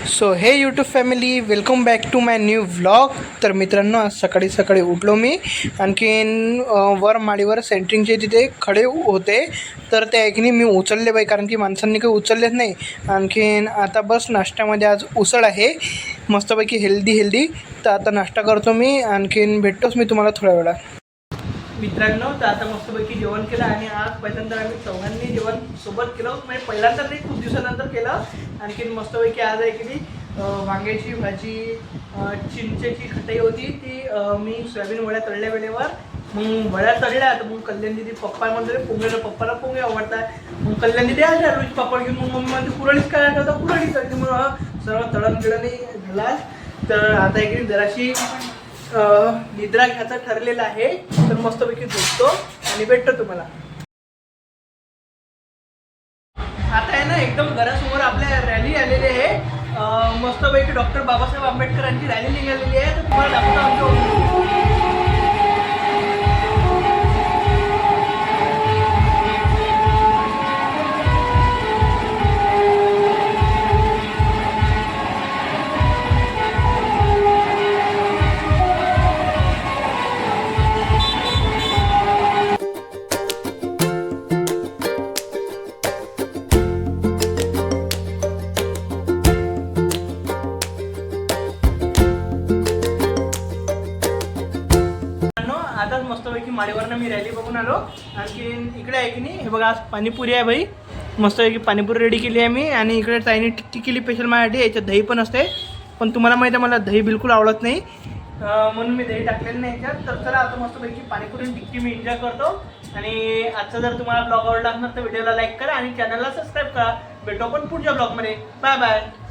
So hey YouTube family, welcome back to my new vlog. तर मित्रांनो, आज सकाळी सकाळी उठलो मी. आणखीन वर माडीवर सेंटरिंगचे तिथे खडे होते, तर ते ऐकणी मी उचलले बाई, कारण की माणसांनी काही उचललेच नाही. आणखीन आता बस नाश्त्यामध्ये आज उसळ आहे, मस्तपैकी हेल्दी. तर आता नाश्ता करतो मी, आणखीन भेटतोच मी तुम्हाला थोड्या वेळात. मित्रांनो, तर आता मस्तपैकी जेवण केलं आणि आज पहिल्यांदा आम्ही चौघांनी जेवण सोबत केलं. म्हणजे पहिल्यांदा नाही, खूप दिवसानंतर केलं. आणखीन मस्तपैकी आज आहे की वांग्याची भाजी, चिंचेची खटाई होती, ती मी सोयाबीन वड्या तळल्या वेळेवर. मग वड्या तळल्या, तर मग कल्याण दिदी पप्पा म्हणते पोंगेला, पप्पाला पोंगे आवडतात. मग कल्याण दिदी आल्या रोज पापड घेऊन. मग मम्मी म्हणते पुरळीच करायचं होता, पुरळी करते. मग सर्व तळण गिळणी झाला. तर आता एक जराशी निद्रा घ्यायचं ठरलेलं आहे, तर मस्तपैकी झोपतो आणि भेटतो तुम्हाला. आता आहे ना, एकदम घरासमोर आपल्या रॅली आलेली आहे. मस्तपैकी डॉक्टर बाबासाहेब आंबेडकरांची रॅली निघालेली आहे, तर तुम्हाला दाखवतो. आताच मस्तपैकी माडीवरनं मी रॅली बघून आलो. आणखी इकडे आहे की नाही, हे बघा, आज पाणीपुरी आहे बाई. मस्तपैकी पाणीपुरी रेडी केली आहे मी. आणि इकडे ताईने टिक्की केली स्पेशल माझ्यासाठी. याच्यात दही पण असते, पण तुम्हाला माहिती आहे मला दही बिलकुल आवडत नाही, म्हणून मी दही टाकलेलं नाही याच्यात. तर चला, आता मस्तपैकी पाणीपुरी टिक्की मी एन्जॉय करतो. आणि आजचा जर तुम्हाला ब्लॉग आवडला असेल तर व्हिडिओला लाईक करा आणि चॅनलला सबस्क्राईब करा. भेटू आपण पुढच्या ब्लॉगमध्ये. Bye bye.